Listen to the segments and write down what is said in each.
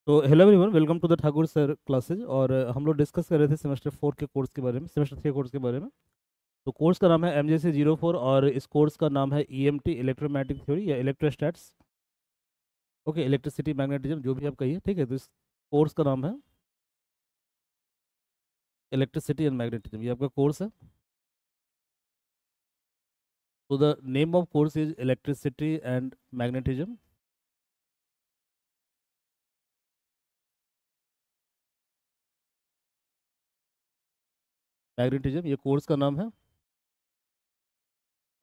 तो hello everyone, welcome to the Thakur sir classes. और हम लोग डिस्कस कर रहे थे सेमेस्टर 4 के कोर्स के बारे में, सेमेस्टर 3 कोर्स के बारे में। तो कोर्स का नाम है MJC 04 और इस कोर्स का नाम है EMT, इलेक्ट्रोमैग्नेटिक थ्योरी या इलेक्ट्रोस्टैट्स। ओके, इलेक्ट्रिसिटी मैग्नेटिज्म जो भी आप कहिए, ठीक है। तो इस कोर्स का नाम है इलेक्ट्रिसिटी एंड मैग्नेटिज्म, ये आपका कोर्स है। तो the name of course is electricity and magnetism. Magnetism ये कोर्स का नाम है।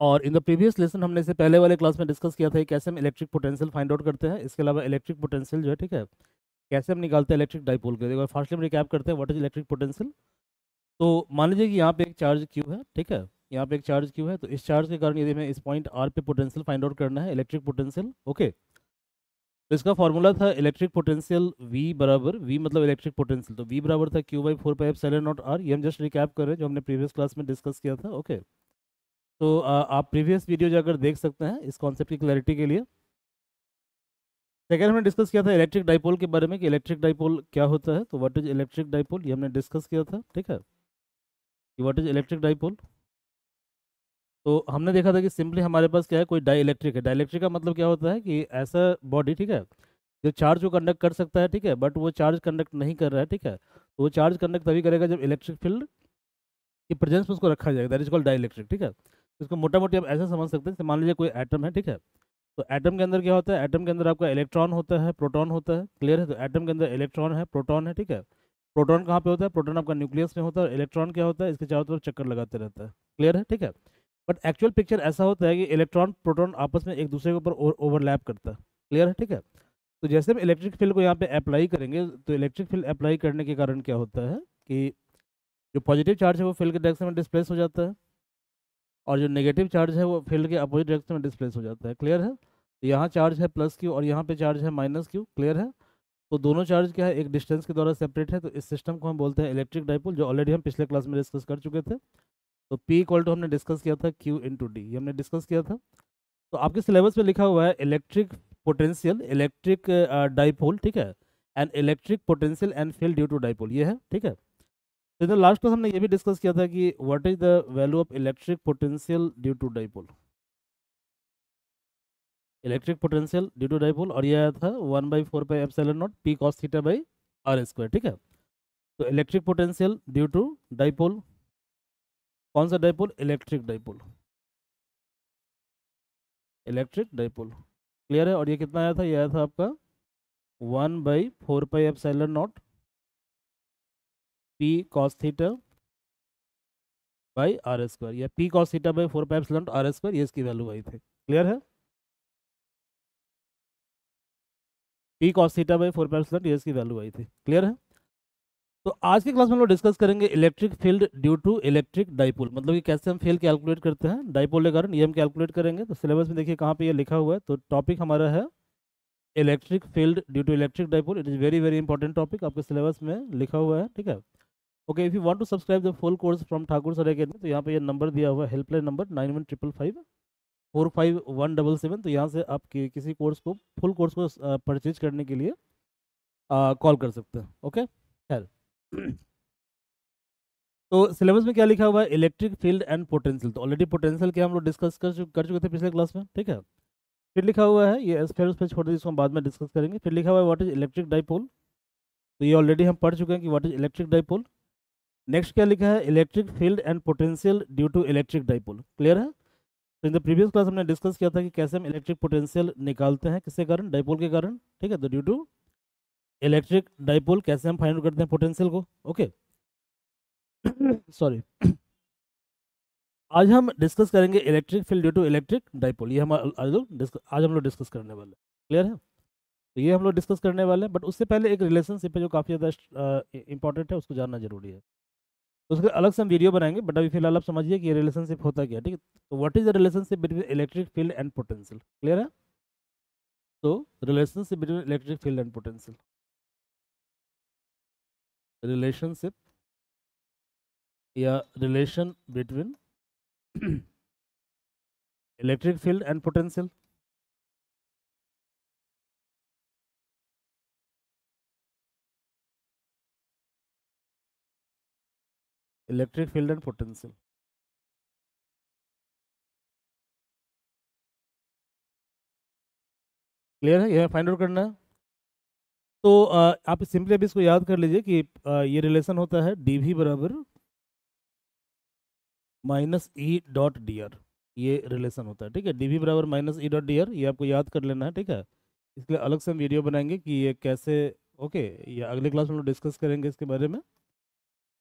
और इन द प्रीवियस लेसन हमने इसे पहले वाले क्लास में डिस्कस किया था कि कैसे हम इलेक्ट्रिक पोटेंशियल फाइंड आउट करते हैं। इसके अलावा इलेक्ट्रिक पोटेंशियल जो है, ठीक है, कैसे हम निकालते हैं इलेक्ट्रिक डाइपोल के। एक बार फास्टली हम रिकैप करते हैं व्हाट इज इलेक्ट्रिक पोटेंशियल। तो मान लीजिए कि यहाँ पे एक चार्ज क्यू है, ठीक है, यहाँ पे एक चार्ज क्यू है। तो इस चार्ज के कारण यदि हमें इस पॉइंट आर पे पोटेंशियल फाइंड आउट करना है, इलेक्ट्रिक पोटेंशियल, ओके। तो इसका फॉर्मूला था इलेक्ट्रिक पोटेंशियल V बराबर, V मतलब इलेक्ट्रिक पोटेंशियल, तो V बराबर था Q/4πε0R। ये हम जस्ट रिकैप कर रहे हैं जो हमने प्रीवियस क्लास में डिस्कस किया था, ओके। तो आप प्रीवियस वीडियो जाकर देख सकते हैं इस कॉन्सेप्ट की क्लैरिटी के लिए। सेकेंड हमने डिस्कस किया था इलेक्ट्रिक डाइपोल के बारे में कि इलेक्ट्रिक डाइपोल क्या होता है। तो व्हाट इज इलेक्ट्रिक डाइपोल, ये हमने डिस्कस किया था, ठीक है, कि व्हाट इज इलेक्ट्रिक डाइपोल। तो हमने देखा था कि सिंपली हमारे पास क्या है, कोई डाई इलेक्ट्रिक है। डाई इलेक्ट्रिक का मतलब क्या होता है कि ऐसा बॉडी, ठीक है, जो चार्ज को कंडक्ट कर सकता है, ठीक है, बट वो चार्ज कंडक्ट नहीं कर रहा है, ठीक है। तो वो चार्ज कंडक्ट तभी करेगा जब इलेक्ट्रिक फील्ड की प्रेजेंस में उसको रखा जाएगा, that is called dielectric, ठीक है। तो इसको मोटा मोटी आप ऐसे समझ सकते हैं कि मान लीजिए कोई एटम है, ठीक है। तो एटम के अंदर क्या होता है, एटम के अंदर आपका इलेक्ट्रॉन होता है, प्रोटॉन होता है, क्लियर है। तो एटम के अंदर इलेक्ट्रॉन है, प्रोटॉन है, ठीक है। प्रोटॉन कहाँ पे होता है, प्रोटॉन आपका न्यूक्लियस में होता है। और इलेक्ट्रॉन क्या होता है, इसके चारों तरफ चक्कर लगाते रहता है, क्लियर है, ठीक है। बट एक्चुअल पिक्चर ऐसा होता है कि इलेक्ट्रॉन प्रोटॉन आपस में एक दूसरे के ऊपर ओवरलैप करता है, क्लियर है, ठीक है। तो जैसे हम इलेक्ट्रिक फील्ड को यहाँ पे अप्लाई करेंगे, तो इलेक्ट्रिक फील्ड अप्लाई करने के कारण क्या होता है कि जो पॉजिटिव चार्ज है वो फील्ड के डायरेक्शन में डिस्प्लेस हो जाता है, और जो नेगेटिव चार्ज है वो फील्ड के अपोजिट डायरेक्शन में डिस्प्लेस हो जाता है, क्लियर है। तो यहाँ चार्ज है +Q और यहाँ पे चार्ज है -Q, क्लियर है। तो दोनों चार्ज क्या है, एक डिस्टेंस के द्वारा सेपरेट है। तो इस सिस्टम को हम बोलते हैं इलेक्ट्रिक डाइपोल, जो ऑलरेडी हम पिछले क्लास में डिस्कस कर चुके थे। तो P इक्वल टू हमने डिस्कस किया था Q × D, ये हमने डिस्कस किया था। तो आपके सिलेबस में लिखा हुआ है इलेक्ट्रिक पोटेंशियल, इलेक्ट्रिक डाइपोल, ठीक है, and electric potential and field due to dipole, ये है, ठीक है। तो इधर लास्ट क्लास हमने ये भी डिस्कस किया था कि what is the value of electric potential due to dipole, electric potential due to dipole, और ये आया था 1/4πε0 P cos θ/r², ठीक है। तो electric potential due to dipole, कौन सा dipole, electric dipole, electric dipole, clear है। और ये कितना आया था, ये आया था आपका 1/4πε0 P cos θ/r², या P cos θ/4πε0 ये इसकी वैल्यू आई थी, क्लियर है। P cos θ/4πε0 ये इसकी वैल्यू आई थी, क्लियर है। तो आज की क्लास में हम लोग डिस्कस करेंगे electric field due to electric dipole, मतलब कि कैसे हम फील्ड कैलकुलेट करते हैं डाइपोल के कारण, ये हम कैलकुलेट करेंगे। तो सिलेबस में देखिए कहाँ पे ये लिखा हुआ है। तो टॉपिक हमारा है electric field due to electric dipole. It is very very important topic, आपके सिलेबस में लिखा हुआ है, ठीक है। Okay, if you want to subscribe the full course from Thakur sir academy, तो यहाँ पे ये नंबर दिया हुआ है, हेल्पलाइन नंबर 9155545177। तो यहाँ से आप किसी कोर्स को, फुल कोर्स को परचेज करने के लिए कॉल कर सकते हैं, ओके, खैर। तो सिलेबस में क्या लिखा हुआ है, इलेक्ट्रिक फील्ड एंड पोटेंशियल। तो ऑलरेडी पोटेंशियल क्या हम लोग डिस्कस कर चुके थे पिछले क्लास में, ठीक है। फिर लिखा हुआ है ये स्फीयर, उस पर छोड़ दीजिए, इसको हम बाद में डिस्कस करेंगे। फिर लिखा हुआ है व्हाट इज इलेक्ट्रिक डाइपोल, तो ये ऑलरेडी हम पढ़ चुके हैं कि what is electric dipole. Next क्या लिखा है, electric field and potential due to electric dipole, clear है। तो इन द प्रीवियस क्लास हमने डिस्कस किया था कि कैसे हम इलेक्ट्रिक पोटेंशियल निकालते हैं, किसके कारण, डाइपोल के कारण, ठीक है। तो ड्यू टू इलेक्ट्रिक डाइपोल कैसे हम फाइंड करते हैं पोटेंशियल को, ओके। सॉरी। आज हम डिस्कस करेंगे electric field due to electric dipole, ये हम आज हम लोग डिस्कस करने वाले हैं, क्लियर है। तो ये हम लोग डिस्कस करने वाले हैं, बट उससे पहले एक रिलेशनशिप है जो काफ़ी ज़्यादा इंपॉर्टेंट है, उसको जानना जरूरी है। तो उसके अलग से हम वीडियो बनाएंगे, बट अभी फिलहाल आप समझिए कि ये रिलेशनशिप होता क्या है, ठीक है। तो what is the relationship between electric field and potential, clear है। तो relationship between electric field and potential, relationship या relation between electric field and potential. Electric field and potential. Clear है, यह फाइंड आउट करना है। तो आप सिंपली अभी इसको याद कर लीजिए कि ये रिलेशन होता है डी वी बराबर minus E dot D are. ये रिलेशन होता है, ठीक है, डी वी बराबर minus E dot D are, ये आपको याद कर लेना है, ठीक है। इसके लिए अलग से हम वीडियो बनाएंगे कि ये कैसे, ओके, ये अगले क्लास में हम लोग डिस्कस करेंगे इसके बारे में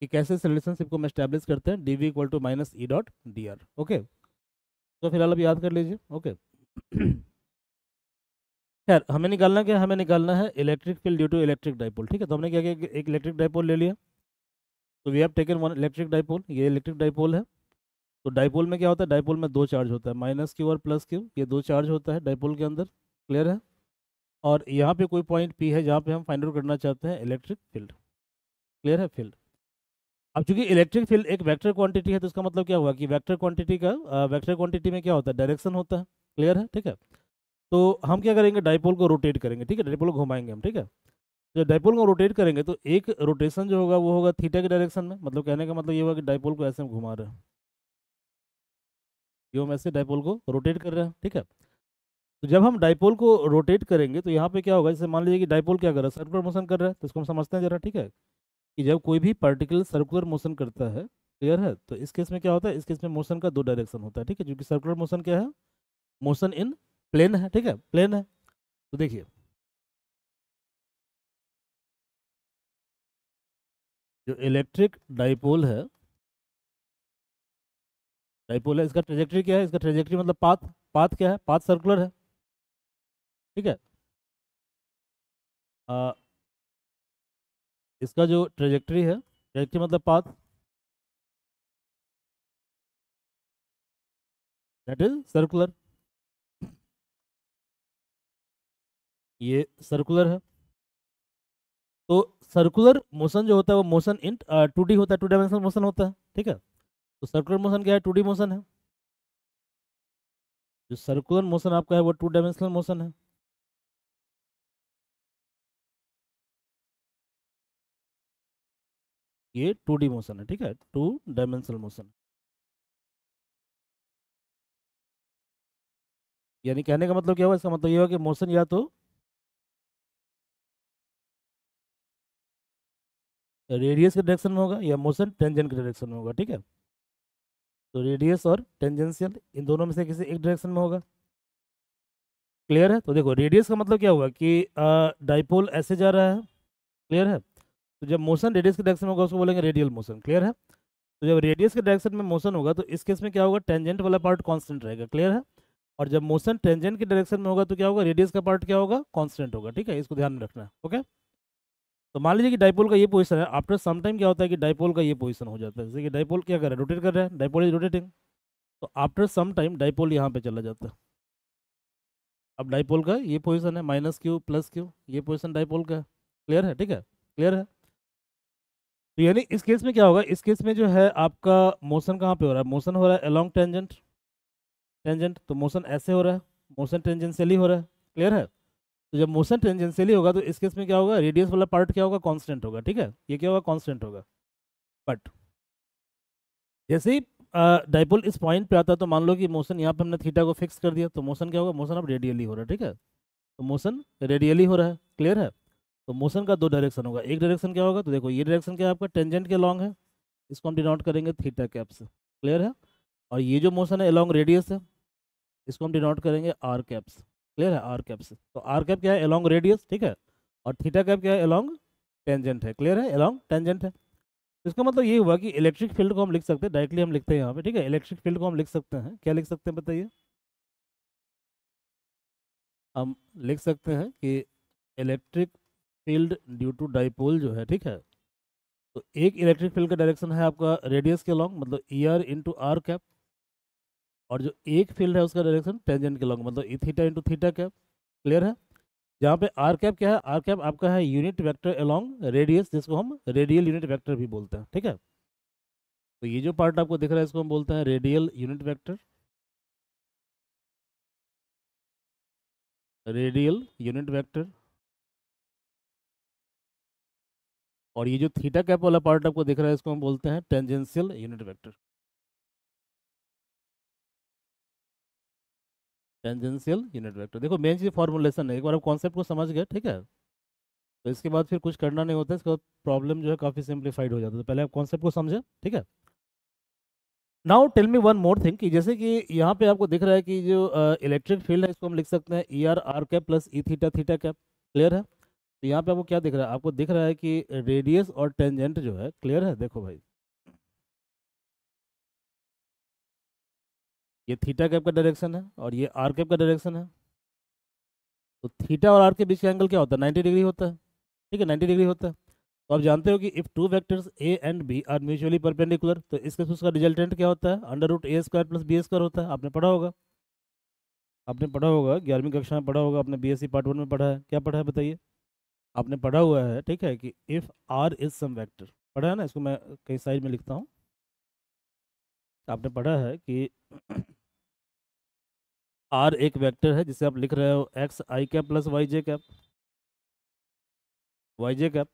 कि कैसे इस रिलेशनशिप को हम एस्टैब्लिश करते हैं, D V equal to minus E dot D R. Okay, तो फिलहाल अब याद कर लीजिए। ओके। खैर, हमें निकालना क्या है? हमें निकालना है electric field due to electric dipole, ठीक है। तो हमने क्या किया कि एक इलेक्ट्रिक डाइपोल ले लिया। तो we have taken one electric dipole, ये इलेक्ट्रिक डाइपोल है। तो डाइपोल में क्या होता है? डाइपोल में दो चार्ज होता है, माइनस क्यू और प्लस क्यू, ये दो चार्ज होता है डाइपोल के अंदर। क्लियर है? और यहाँ पे कोई पॉइंट पी है जहाँ पे हम फाइंड आउट करना चाहते हैं इलेक्ट्रिक फील्ड। क्लियर है? फील्ड। अब चूंकि इलेक्ट्रिक फील्ड एक वेक्टर क्वांटिटी है, तो इसका मतलब क्या हुआ कि वेक्टर क्वांटिटी का वेक्टर क्वांटिटी में क्या होता है? डायरेक्शन होता है। क्लियर है? ठीक है। तो हम क्या करेंगे? डाइपोल को रोटेट करेंगे, ठीक है, डाइपोल को घुमाएंगे हम, ठीक है। जब डाइपोल को रोटेट करेंगे तो एक रोटेशन जो होगा वो होगा थीटा के डायरेक्शन में, मतलब कहने का मतलब ये होगा कि डाइपोल को ऐसे हम घुमा रहे हैं, ये हम ऐसे डाइपोल को रोटेट कर रहे हैं, ठीक है। तो जब हम डाइपोल को रोटेट करेंगे तो यहाँ पे क्या होगा? जैसे मान लीजिए कि डाइपोल क्या कर रहा है? सर्कुलर मोशन कर रहा है, तो इसको हम समझते हैं जरा, ठीक है। कि जब कोई भी पार्टिकल सर्कुलर मोशन करता है, क्लियर है, तो इस केस में क्या होता है? इस केस में मोशन का दो डायरेक्शन होता है, ठीक है, क्योंकि सर्कुलर मोशन क्या है? मोशन इन प्लेन है, ठीक है, प्लेन है। तो देखिए, जो इलेक्ट्रिक डाइपोल है, डाइपोल है, इसका ट्रेजेक्टरी क्या है? इसका ट्रेजेक्टरी मतलब पाथ। पाथ क्या है? पाथ सर्कुलर है, ठीक है। आ, इसका जो ट्रेजेक्टरी है, ट्रेजेक्टरी मतलब पाथ, दैट इज सर्कुलर। ये सर्कुलर है। तो सर्कुलर मोशन जो होता है वो मोशन इन टू डी होता है, टू डायमेंशनल मोशन होता है, ठीक है। तो सर्कुलर मोशन क्या है? टू डी मोशन है। जो सर्कुलर मोशन आपका है वो टू डायमेंशनल मोशन है। ये टू डी मोशन है, ठीक है, टू डायमेंशनल मोशन। यानी कहने का मतलब क्या हुआ? इसका मतलब ये हुआ कि मोशन या तो रेडियस के डायरेक्शन में होगा या मोशन टेंजेंट के डायरेक्शन में होगा, ठीक है। तो रेडियस और टेंजेंशियल इन दोनों में से किसी एक डायरेक्शन में होगा। क्लियर है? तो देखो, रेडियस का मतलब क्या हुआ कि डाइपोल ऐसे जा रहा है। क्लियर है? तो जब मोशन रेडियस के डायरेक्शन में होगा उसको बोलेंगे रेडियल मोशन। क्लियर है? तो जब रेडियस के डायरेक्शन में मोशन होगा तो इस केस में क्या होगा? टेंजेंट वाला पार्ट कांस्टेंट रहेगा। क्लियर है? और जब मोशन टेंजेंट के डायरेक्शन में होगा तो क्या होगा? रेडियस का पार्ट क्या होगा? कांस्टेंट होगा, ठीक है, इसको ध्यान में रखना है। ओके। तो मान लीजिए कि डाइपोल का ये पोजीशन है, आफ्टर सम टाइम क्या होता है कि डाइपोल का ये पोजीशन हो जाता है, जैसे कि डाइपोल क्या कर रहा है? रोटेट कर रहा है, डाइपोल इज रोटेटिंग। तो आफ्टर सम टाइम डाइपोल यहाँ पे चला जाता है। अब डाइपोल का ये पोजीशन है माइनस क्यू प्लस क्यू, ये पोजीशन डाइपोल का है। क्लियर है? ठीक है, क्लियर है। तो यानी इस केस में क्या होगा? इस केस में जो है आपका मोशन कहाँ पे हो रहा है? मोशन हो रहा है अलोंग टेंजेंट। टेंजेंट तो मोशन ऐसे हो रहा है, मोशन टेंजेंशियली हो रहा है। क्लियर है? तो जब मोशन टेंजेंशियली होगा तो इस केस में क्या होगा? रेडियस वाला पार्ट क्या होगा? कांस्टेंट होगा, ठीक है, ये क्या होगा? कांस्टेंट होगा। बट जैसे ही डाइपोल इस पॉइंट पे आता है तो मान लो कि मोशन यहाँ पे हमने थीटा को फिक्स कर दिया, तो मोशन क्या होगा? मोशन अब रेडियली हो रहा है, ठीक है। तो मोशन रेडियली हो रहा है। क्लियर है? तो मोशन का दो डायरेक्शन होगा, एक डायरेक्शन क्या होगा? तो देखो, ये डायरेक्शन क्या है आपका? टेंजेंट के लॉन्ग है, इसको हम डिनोट करेंगे थीटा कैप से। क्लियर है? और ये जो मोशन है अलॉन्ग रेडियस है, इसको हम डिनोट करेंगे आर कैप से। क्लियर है? आर कैप से। तो आर कैप क्या है? अलॉन्ग रेडियस, ठीक है। और थीटा कैप क्या है? अलॉन्ग टेंजेंट है। क्लियर है? अलॉन्ग टेंजेंट है। इसका मतलब ये हुआ कि इलेक्ट्रिक फील्ड को हम लिख सकते हैं, डायरेक्टली हम लिखते हैं यहाँ पे, ठीक है। इलेक्ट्रिक फील्ड को हम लिख सकते हैं, क्या लिख सकते हैं बताइए? हम लिख सकते हैं कि electric field due to dipole जो है, ठीक है, तो एक इलेक्ट्रिक फील्ड का डायरेक्शन है आपका रेडियस के लॉन्ग, मतलब E R into R cap. और जो एक फील्ड है उसका डायरेक्शन टेंजेंट के लॉन्ग, मतलब ई theta into theta cap. Clear है? जहाँ पे आर कैप क्या है? आर कैप आपका है यूनिट वेक्टर अलॉन्ग रेडियस, जिसको हम रेडियल यूनिट वेक्टर भी बोलते हैं, ठीक है। तो ये जो पार्ट आपको दिख रहा है इसको हम बोलते हैं radial unit vector. Radial unit vector. और ये जो थीटा कैप वाला पार्ट आपको दिख रहा है इसको हम बोलते हैं tangential unit vector. Tangential unit vector, देखो मेन चीज फॉर्मुलेशन है, एक बार आप कॉन्सेप्ट को समझ गए, ठीक है, तो इसके बाद फिर कुछ करना नहीं होता, इसके बाद प्रॉब्लम जो है काफ़ी सिंप्लीफाइड हो जाता है। तो पहले आप कॉन्सेप्ट को समझे, ठीक है। Now tell me one more thing, कि जैसे कि यहाँ पे आपको दिख रहा है कि जो इलेक्ट्रिक फील्ड है इसको हम लिख सकते हैं E R R cap plus E theta theta cap. Clear है? तो यहाँ पे आपको क्या दिख रहा है? आपको दिख रहा है कि रेडियस और टेंजेंट जो है, क्लियर है, देखो भाई, ये थीटा कैप का डायरेक्शन है और ये आर कैप का डायरेक्शन है। तो थीटा और आर के बीच का एंगल क्या होता है? 90 डिग्री होता है, ठीक है, 90 डिग्री होता है। तो आप जानते हो कि if two vectors A and B are mutually perpendicular, तो इसके उसका रिजल्टेंट क्या होता है? Under root A square plus B square होता है। आपने पढ़ा होगा, आपने पढ़ा होगा, 11वीं कक्षा में पढ़ा होगा आपने, बीएससी पार्ट 1 में पढ़ा है, क्या पढ़ा है बताइए? आपने पढ़ा हुआ है, ठीक है, कि if R is some vector, पढ़ा है ना, इसको मैं कई साइड में लिखता हूँ। आपने पढ़ा है कि आर एक वेक्टर है जिसे आप लिख रहे हो एक्स आई कैप प्लस वाई जे कैप, वाई जे कैप।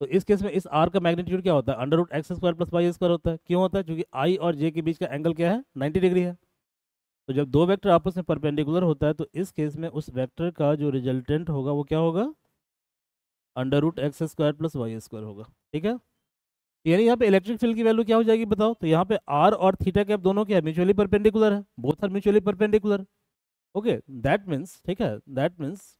तो इस केस में इस आर का मैग्नीट्यूड क्या होता है? Under root X square plus Y square होता है। क्यों होता है? क्योंकि आई और जे के बीच का एंगल क्या है? 90 डिग्री है। तो जब दो वेक्टर आपस में परपेंडिकुलर होता है तो इस केस में उस वेक्टर का जो रिजल्टेंट होगा वो क्या होगा? Under root X square plus Y square होगा, ठीक है। यानी यहाँ पे इलेक्ट्रिक फील्ड की वैल्यू क्या हो जाएगी बताओ? तो यहाँ पे आर और थीटा कैप दोनों क्या है? म्यूचुअली परपेंडिकुलर है, both are mutually perpendicular. Okay, that means, ठीक है, दैट मीन्स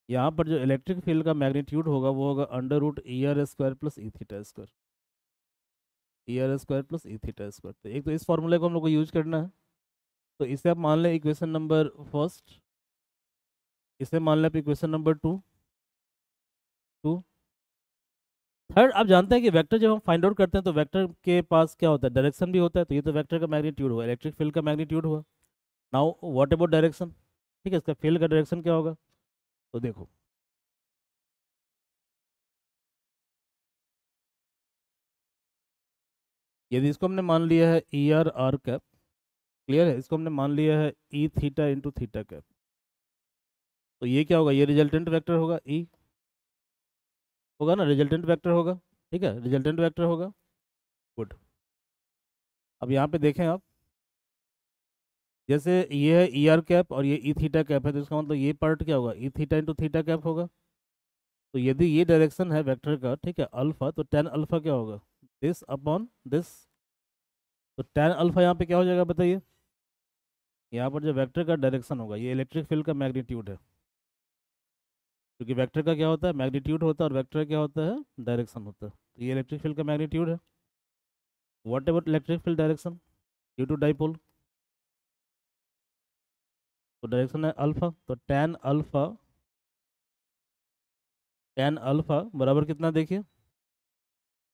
यहाँ पर जो इलेक्ट्रिक फील्ड का मैग्नीट्यूड होगा वो होगा under root E R square plus E theta square, E R square plus E theta square. तो एक तो इस फॉर्मूले को हम लोग को यूज करना है। तो इसे आप मान लें इक्वेशन नंबर फर्स्ट, इसे मान लें आप equation number two, two. Third, आप जानते हैं कि वेक्टर जब हम फाइंड आउट करते हैं तो वेक्टर के पास क्या होता है? डायरेक्शन भी होता है। तो ये तो वेक्टर का मैग्नीट्यूड हुआ, इलेक्ट्रिक फील्ड का मैग्नीट्यूड हुआ। Now what about direction? ठीक है, इसका फील्ड का डायरेक्शन क्या होगा? तो देखो, यदि इसको हमने मान लिया है E R R cap, clear है, इसको हमने मान लिया है E theta into theta cap, तो ये क्या होगा? ये रिजल्टेंट वेक्टर होगा, ई होगा ना, रिजल्टेंट वेक्टर होगा, ठीक है, रिजल्टेंट वेक्टर होगा। गुड। अब यहाँ पे देखें आप, जैसे ये है ई आर कैप और ये ई थीटा कैप है, तो इसका मतलब ये पार्ट क्या होगा? ई थीटा इंटू थीटा कैप होगा। तो यदि ये डायरेक्शन है वेक्टर का, ठीक है, अल्फा, तो टेन अल्फा क्या होगा? This upon this. तो टेन अल्फा यहाँ पे क्या हो जाएगा बताइए? यहाँ पर जो वेक्टर का डायरेक्शन होगा, ये इलेक्ट्रिक फील्ड का मैग्नीट्यूड है, क्योंकि वेक्टर का क्या होता है? मैग्नीट्यूड होता है, और वेक्टर क्या होता है? डायरेक्शन होता है। तो ये इलेक्ट्रिक फील्ड का मैग्नीट्यूड है। What about electric field direction due to dipole? तो डायरेक्शन है अल्फा, तो टेन अल्फा बराबर कितना देखिए?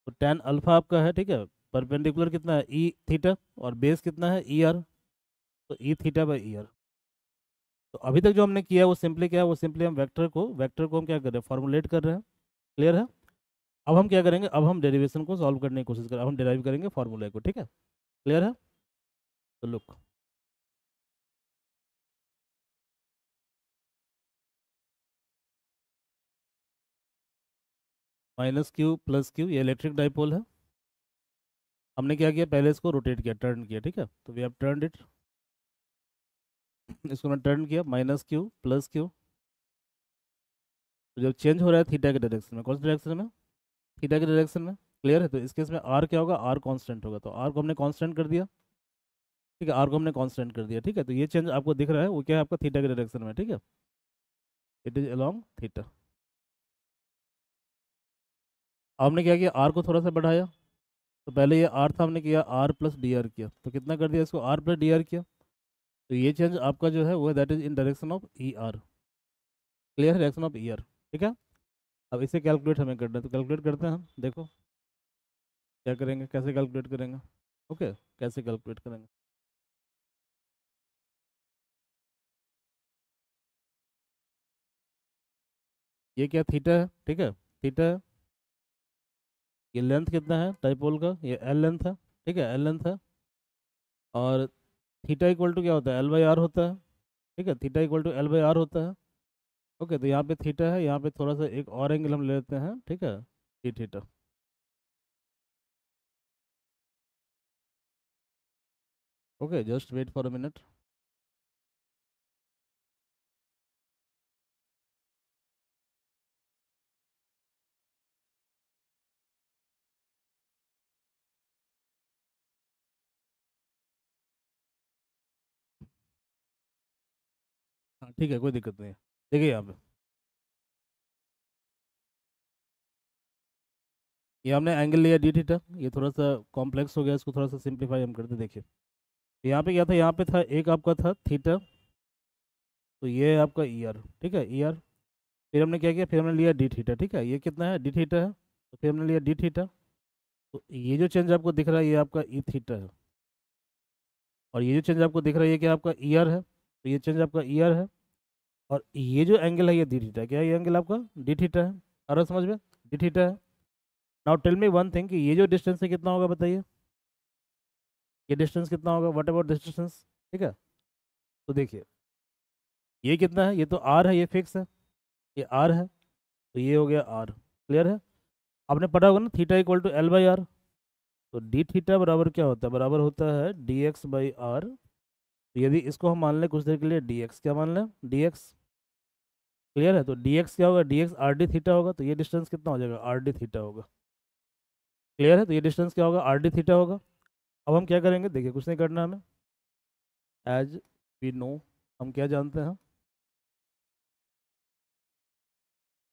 तो टेन अल्फा आपका है, ठीक है, परपेंडिकुलर कितना है? ई थीटा, और बेस कितना है? E R. तो E theta by E R. तो अभी तक जो हमने किया वो सिंपली क्या है? वो सिंपली हम वेक्टर को हम क्या कर रहे हैं? फॉर्मुलेट कर रहे हैं। क्लियर है? अब हम क्या करेंगे? अब हम डेरिवेशन को सॉल्व करने की कोशिश करें, अब हम डेराइव करेंगे फॉर्मूले को, ठीक है। क्लियर है? तो look, minus Q plus Q, ये इलेक्ट्रिक डाइपोल है। हमने क्या किया? पहले इसको रोटेट किया, टर्न किया, ठीक है, तो वी हैव टर्नड इट। इसको मैं टर्न किया, माइनस क्यू प्लस क्यू। तो जब चेंज हो रहा है थीटा के डायरेक्शन में, कौन सी डायरेक्शन में? थीटा के डायरेक्शन में। क्लियर है? तो इस केस में आर क्या होगा? आर कांस्टेंट होगा, तो आर को हमने कांस्टेंट कर दिया, ठीक है, आर को हमने कांस्टेंट कर दिया, ठीक है। तो ये चेंज आपको दिख रहा है वो क्या है? आपका थीटा के डायरेक्शन में, ठीक है, इट इज अलोंग थीटा। आपने क्या किया? आर को थोड़ा सा बढ़ाया, तो पहले ये आर था, हमने किया आर प्लस डी आर किया, तो कितना कर दिया इसको? आर प्लस डी आर किया। तो ये चेंज आपका जो है वो है that is in direction of E R. Clear है? डायरेक्शन ऑफ ई आर, ठीक है। अब इसे कैलकुलेट हमें करना है, तो कैलकुलेट करते हैं हम, देखो क्या करेंगे, कैसे कैलकुलेट करेंगे। ओके, कैसे कैलकुलेट करेंगे? ये क्या? थीटा है, ठीक है, थीटा है। ये लेंथ कितना है डाइपोल का? ये एल लेंथ है, ठीक है, एल लेंथ है। और थीटा इक्वल टू क्या होता है? एल बाई आर होता है, ठीक है, theta equal to L by R होता है। ओके, तो यहाँ पे थीटा है, यहाँ पे थोड़ा सा एक और एंगल हम ले लेते हैं, ठीक है, D theta. Okay, just wait for a minute. हाँ ठीक है, कोई दिक्कत नहीं है। देखिए यहाँ पे ये हमने एंगल लिया डी थीटा, ये थोड़ा सा कॉम्प्लेक्स हो गया, इसको थोड़ा सा सिंप्लीफाई हम करते देखिए। यहाँ पे क्या था, यहाँ पे था एक आपका था थीटा, तो ये है आपका ई आर, ठीक है ई आर। फिर हमने क्या किया, फिर हमने लिया डी थीटा, ठीक है, ये कितना है डी थीटा है, तो फिर हमने लिया डी थीटा। तो ये जो चेंज आपको दिख रहा है ये आपका ई थीटा है, और ये जो चेंज आपको दिख रहा है ये क्या आपका ई आर है, तो ये चेंज आपका ई आर है। और ये जो एंगल है ये डी थीटा, क्या है ये एंगल आपका डी थीटा है, आ रहा है समझ में, डी थीटा है। Now tell me one thing कि ये जो डिस्टेंस है कितना होगा बताइए, ये डिस्टेंस कितना होगा, व्हाट अबाउट दिस डिस्टेंस, ठीक है। तो देखिए ये कितना है, ये तो आर है, ये फिक्स है, ये आर है, तो ये हो गया आर, क्लियर है। आपने पढ़ा होगा ना theta equal to L by R, तो डी थीटा बराबर क्या होता है, बराबर होता है डी एक्स बाई आर। तो यदि इसको हम मान लें कुछ देर के लिए डी एक्स, क्या मान लें डी एक्स, क्लियर है। तो डी एक्स क्या होगा, D x R D theta होगा, तो ये डिस्टेंस कितना हो जाएगा, आर डी थीटा होगा, क्लियर है। तो ये डिस्टेंस क्या होगा, आर डी थीटा होगा। अब हम क्या करेंगे, देखिए कुछ नहीं करना हमें, एज वी नो, हम क्या जानते हैं,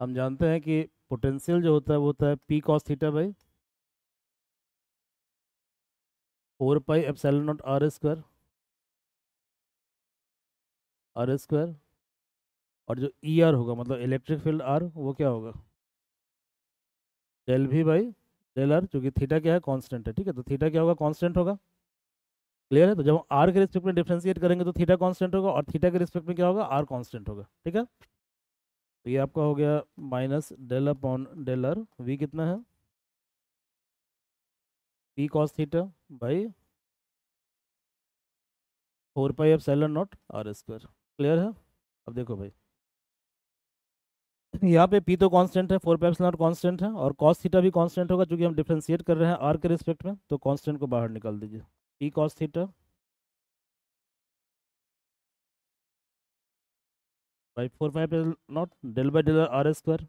हम जानते हैं कि पोटेंशियल जो होता है वो होता है P cos theta by 4 pi epsilon naught R square. और जो ई आर होगा मतलब इलेक्ट्रिक फील्ड आर, वो क्या होगा, डेल भी बाई डेल आर, क्योंकि थीटा क्या है कांस्टेंट है, ठीक है, तो थीटा क्या होगा, कांस्टेंट होगा, क्लियर है। तो जब हम आर के रिस्पेक्ट में डिफरेंशिएट करेंगे तो थीटा कांस्टेंट होगा, और थीटा के रिस्पेक्ट में क्या होगा, आर कांस्टेंट होगा, ठीक है। तो ये आपका हो गया minus del upon del R, V कितना है, P cos theta by 4 pi epsilon naught R square, clear है। अब देखो भाई, यहाँ पे पी तो कांस्टेंट है, 4 पाई एप्सिलॉन नॉट कांस्टेंट है, और कॉस थीटा भी कांस्टेंट होगा क्योंकि हम डिफरेंशिएट कर रहे हैं आर के रिस्पेक्ट में, तो कांस्टेंट को बाहर निकाल दीजिए, P cos theta by 4 pi naught del by del R square,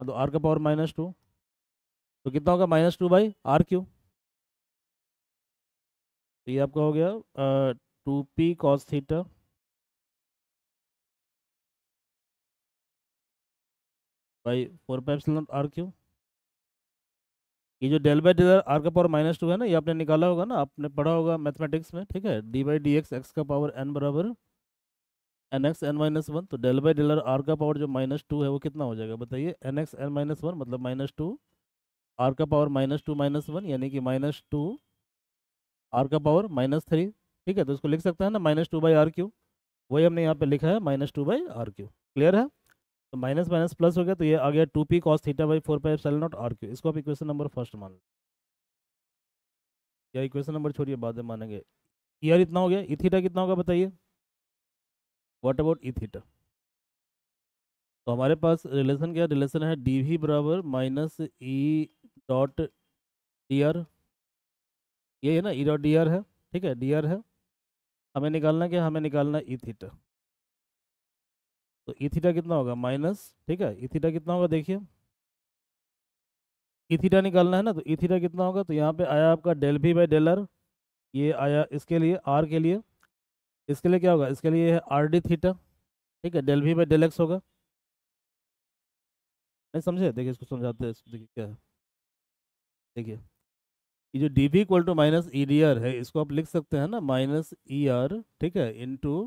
तो आर का पावर -2, तो कितना होगा -2/r क्यू। तो ये आपका हो गया 2p cos theta by 4 pi epsilon not r Q. ये जो डेल बाई डेल आर का पावर -2 है ना, ये आपने निकाला होगा ना, आपने पढ़ा होगा मैथमेटिक्स में, ठीक है, D by D x x का पावर n बराबर एन एक्स एन -1। तो डेल बाई डेल आर का पावर जो -2 है वो कितना हो जाएगा बताइए, एन एक्स एन -1 मतलब -2, आर का पावर -2 - 1 यानी कि -2 आर का पावर -3, ठीक है। तो इसको लिख सकते हैं ना -2/r क्यू, वही हमने यहाँ पे लिखा है -2/r क्यू, क्लियर है। तो माइनस माइनस प्लस हो गया, तो ये आ गया 2p cos theta by 4 pi epsilon not r Q, इसको आप इक्वेशन नंबर फर्स्ट मान लो, या इक्वेशन नंबर छोड़िए बाद में मानेंगे। यार इतना हो गया, ई थीटा कितना होगा बताइए, व्हाट अबाउट ई थीटा। तो हमारे पास रिलेशन क्या, रिलेशन है डी वी बराबर minus E dot D are, ये है ना ई डॉट डी आर है, ठीक है डी आर है। हमें निकालना क्या, हमें निकालना ई थीटा। तो ई थीटा कितना होगा माइनस, ठीक है, ई थीटा कितना होगा देखिए, ई थीटा निकालना है ना, तो ई थीटा कितना होगा, तो यहाँ पे आया आपका डेल भी बाई डेल आर, ये आया इसके लिए आर के लिए, इसके लिए क्या होगा, इसके लिए है आर डी थीटा, ठीक है, डेल भी बाई डेल एक्स होगा। नहीं समझे, देखिए इसको समझाते हैं, इसको देखिए क्या है, देखिए ये जो D V equal to minus E D R है, इसको आप लिख सकते हैं ना माइनस ई आर, ठीक है, इंटू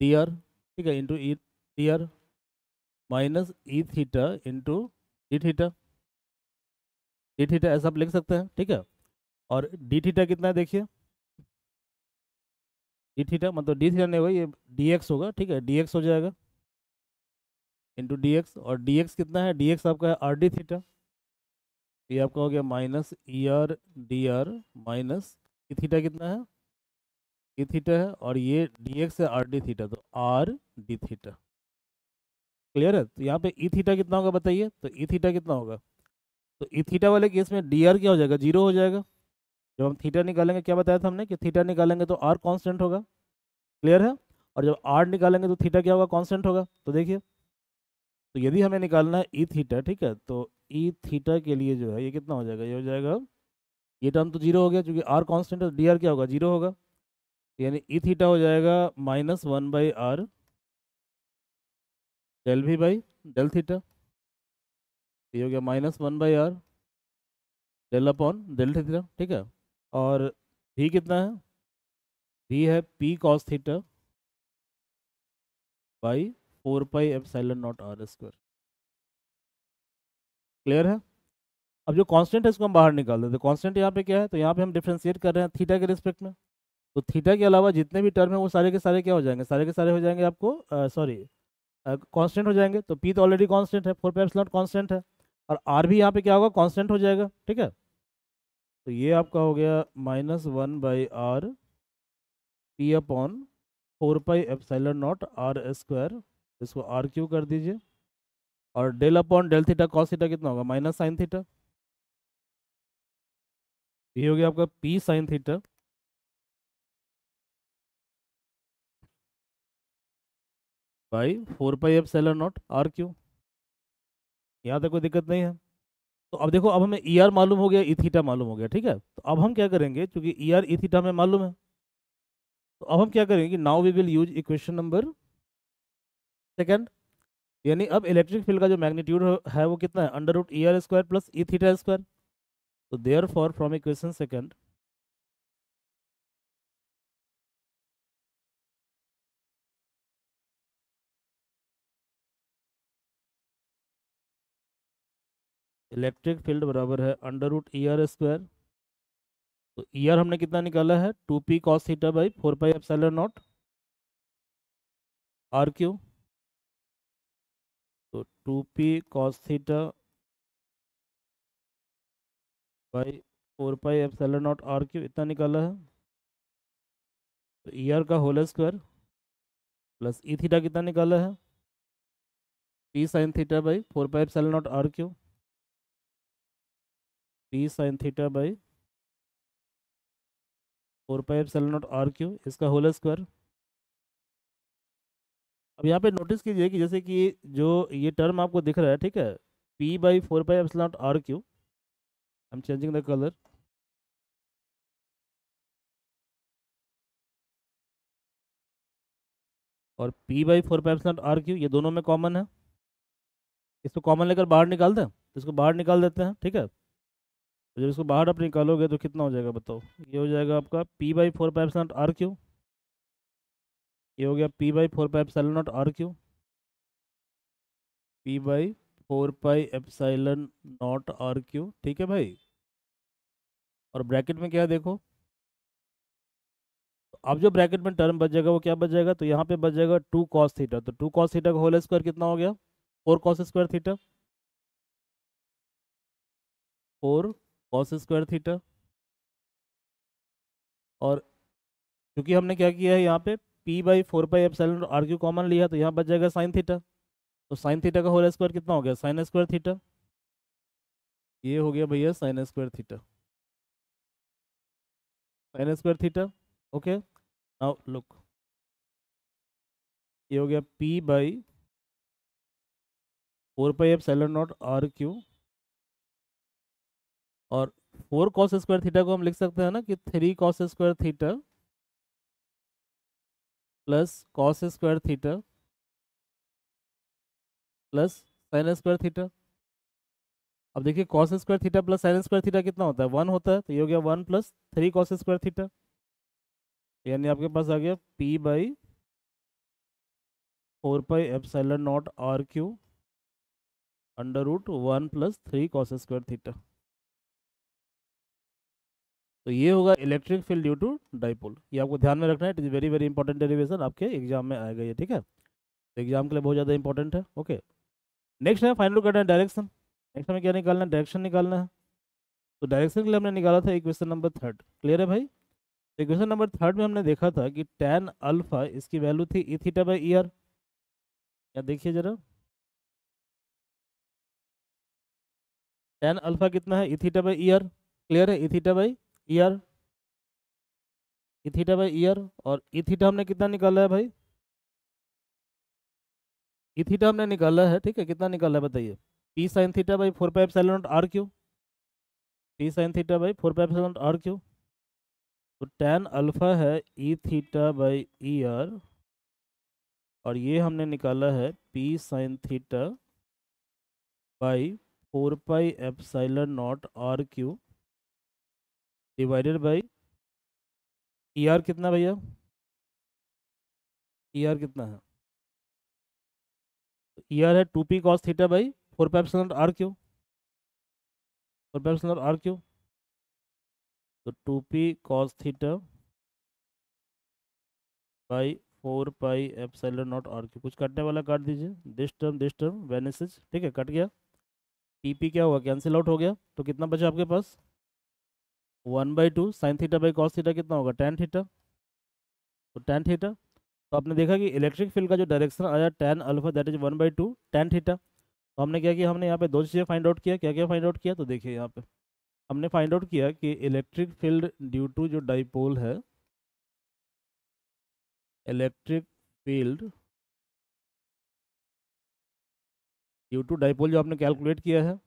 डी आर, ठीक है, into E D are minus E theta into D theta, D theta ऐसा आप लिख सकते हैं, ठीक है। और डी थीटा कितना है देखिए, डी थीटा मतलब डी थीटा नहीं होगा, ये डी एक्स होगा, ठीक है, डी एक्स हो जाएगा इंटू डी एक्स, और डी एक्स कितना है, डी एक्स आपका है आर डी थीटा, ये आपका हो गया minus E R D R minus ई थीटा कितना है, ई थीटा है, और ये डी एक्स है आर डी थीटा, तो आर डी थीटा, क्लियर है? तो यहाँ पे ई थीटा कितना होगा बताइए, तो ई थीटा कितना होगा, तो ई थीटा वाले केस में डी आर क्या हो जाएगा, जीरो हो जाएगा। जब हम थीटा निकालेंगे, क्या बताया था हमने कि थीटा निकालेंगे तो आर कांस्टेंट होगा, क्लियर है? और जब आर निकालेंगे तो थीटा क्या होगा, कांस्टेंट होगा। तो देखिए, तो यदि हमें निकालना है ई थीटा, ठीक है, तो ई थीटा के लिए जो है ये कितना हो जाएगा, ये हो जाएगा, ये टर्म तो जीरो हो गया क्योंकि आर कांस्टेंट है, डी आर क्या होगा, जीरो होगा। यानी ई थीटा हो जाएगा -1/r डेल भी बाई डेल थीटा। ये हो गया -1/r del upon del theta, ठीक है। और भी कितना है, भी है p cos theta by 4πε0r²। Clear है? अब जो कांस्टेंट है इसको हम बाहर निकाल देते हैं। कांस्टेंट यहाँ पे क्या है, तो यहाँ पे हम डिफ्रेंशिएट कर रहे हैं थीटा के रिस्पेक्ट में। तो थीटा के अलावा जितने भी टर्म है वो सारे के सारे क्या हो जाएंगे, सारे के सारे हो जाएंगे आपको सॉरी कांस्टेंट हो जाएंगे। तो p तो ऑलरेडी कांस्टेंट है, 4πε0 कांस्टेंट है, और r भी यहाँ पे क्या होगा, कांस्टेंट हो जाएगा, ठीक है। तो ये आपका हो गया -1/r p अपॉन 4πε0r²। इसको r³ कर दीजिए, और del upon del theta cos theta कितना होगा, माइनस साइन थीटा। ये हो गया आपका p sine theta by 4πε0r³। यहाँ तक कोई दिक्कत नहीं है। तो अब देखो, अब हमें ई आर मालूम हो गया, ई थीटा मालूम हो गया, ठीक है। तो अब हम क्या करेंगे, क्योंकि ई आर ई थीटा हमें मालूम है, तो अब हम क्या करेंगे कि now we will use equation number second. यानी अब इलेक्ट्रिक फील्ड का जो मैग्नीट्यूड है वो कितना है, √ER² plus E theta square. तो therefore from equation second, electric field बराबर है √ER²। तो ई आर हमने कितना निकाला है, 2p cos theta by 4πε0r³। तो 2p cos theta by 4πε0r³ इतना निकाला है। तो ई आर का whole square plus E theta कितना निकाला है, p sine theta by 4πε0r³। p sine theta by 4πε0r³ इसका होल स्क्वायर। अब यहाँ पे नोटिस कीजिए कि जैसे कि जो ये टर्म आपको दिख रहा है, ठीक है, p/4πε0r³। I am changing the colour. और p/4πε0r³ ये दोनों में कॉमन है। इसको कॉमन लेकर बाहर निकाल दें, तो इसको बाहर निकाल देते हैं, ठीक है। तो जब इसको बाहर आप निकालोगे तो कितना हो जाएगा बताओ, ये हो जाएगा आपका p/4πε0r³। ये हो गया p/4πε0r³, p/4πε0r³, ठीक है भाई। और ब्रैकेट में क्या है देखो, तो अब जो ब्रैकेट में टर्म बच जाएगा वो क्या बच जाएगा, तो यहाँ पे बच जाएगा 2 cos थीटा। तो 2 cos थीटा का होल स्क्वायर कितना हो गया, 4 cos square theta, 4 cos square theta. और क्योंकि हमने क्या किया है यहाँ पे p/4πε0r³ कॉमन लिया, तो यहाँ बच जाएगा साइन थीटा। तो साइन थीटा का होल स्क्वायर कितना हो गया, साइन स्क्वायर थीटा। ये हो गया भैया sine square theta, sine square theta. Okay, now look, ये हो गया p/4πε0r³। और 4 cos स्क्वायर थीटा को हम लिख सकते हैं ना कि 3 cos square theta plus cos square theta plus sine square theta. अब देखिए cos square theta plus sine square theta कितना होता है, 1 होता है। तो ये हो गया 1 + 3 cos स्क्वायर थीटा। यानी आपके पास आ गया p/4πε0r³ √1 + 3 cos स्क्वायर थीटा। तो ये होगा electric field due to dipole. ये आपको ध्यान में रखना है, it is very very important derivation, आपके एग्जाम में आएगा ये, ठीक है। तो एग्जाम के लिए बहुत ज़्यादा इंपॉर्टेंट है। ओके, नेक्स्ट है फाइंड आउट करना है डायरेक्शन। नेक्स्ट हमें क्या निकालना है, डायरेक्शन निकालना है। तो डायरेक्शन के लिए हमने निकाला था इक्वेशन नंबर 3। क्लियर है भाई? तो इक्वेशन नंबर 3 में हमने देखा था कि tan अल्फा इसकी वैल्यू थी E theta by E R. या देखिए जरा, टेन अल्फा कितना है, E theta by E R, clear है, E theta by E R, E theta by E R. और ई थीटा हमने कितना निकाला है भाई, ई थीटा हमने निकाला है, ठीक है, कितना निकाला है बताइए, P sine theta by four pi epsilon naught R cube, P sine theta by four pi epsilon naught R Q. तो टेन अल्फा है E theta by E R, और ये हमने निकाला है P sine theta by four pi epsilon naught R cube divided by E R कितना भैया, E R कितना है, ई आर है two P cos theta by four pi epsilon R Q, four pi epsilon R Q. तो two P cos theta by four pi epsilon naught R Q, कुछ काटने वाला काट दीजिए, दिस टर्म वेनिसेज, ठीक है, कट गया, पी पी क्या हुआ, कैंसिल आउट हो गया, तो कितना बचा आपके पास, one by two sine theta by cos theta कितना होगा, टेन थीटा। तो टेन थीटा, तो आपने देखा कि इलेक्ट्रिक फील्ड का जो डायरेक्शन आया tan alpha that is one by two tan theta. तो हमने क्या किया, हमने यहाँ पे दो चीज़ें फाइंड आउट किया, क्या क्या फाइंड आउट किया, तो देखिए यहाँ पे हमने फाइंड आउट किया कि इलेक्ट्रिक फील्ड ड्यू टू जो डाइपोल है, electric field due to dipole जो आपने कैलकुलेट किया है,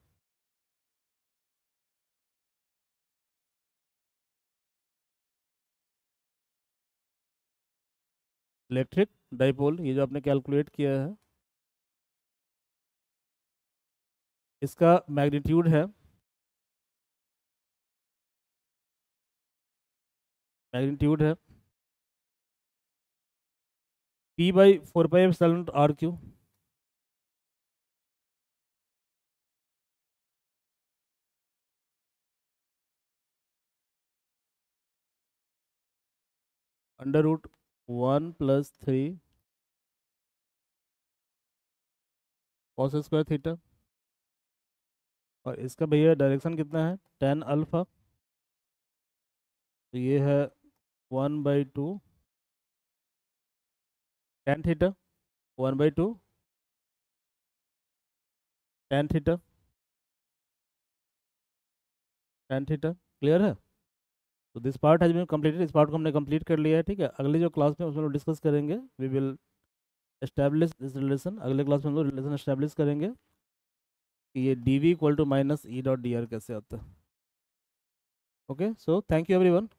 इलेक्ट्रिक डाइपोल ये जो आपने कैलकुलेट किया है, इसका मैग्नीट्यूड है, मैग्नीट्यूड है P by four pi epsilon R cube, under root one plus three cos square theta. और इसका भैया डायरेक्शन कितना है, टेन अल्फा, तो ये है one by two tan theta, one by two tan theta, tan theta, clear है। तो this part has been completed, इस पार्ट को हमने कंप्लीट कर लिया है, ठीक है। अगली जो क्लास में उसमें डिस्कस करेंगे, we will establish this relation, अगले क्लास में हम लोग रिलेशन एस्टैब्लिश करेंगे कि ये D V equal to minus E dot D R कैसे आता है। Okay, so thank you everyone.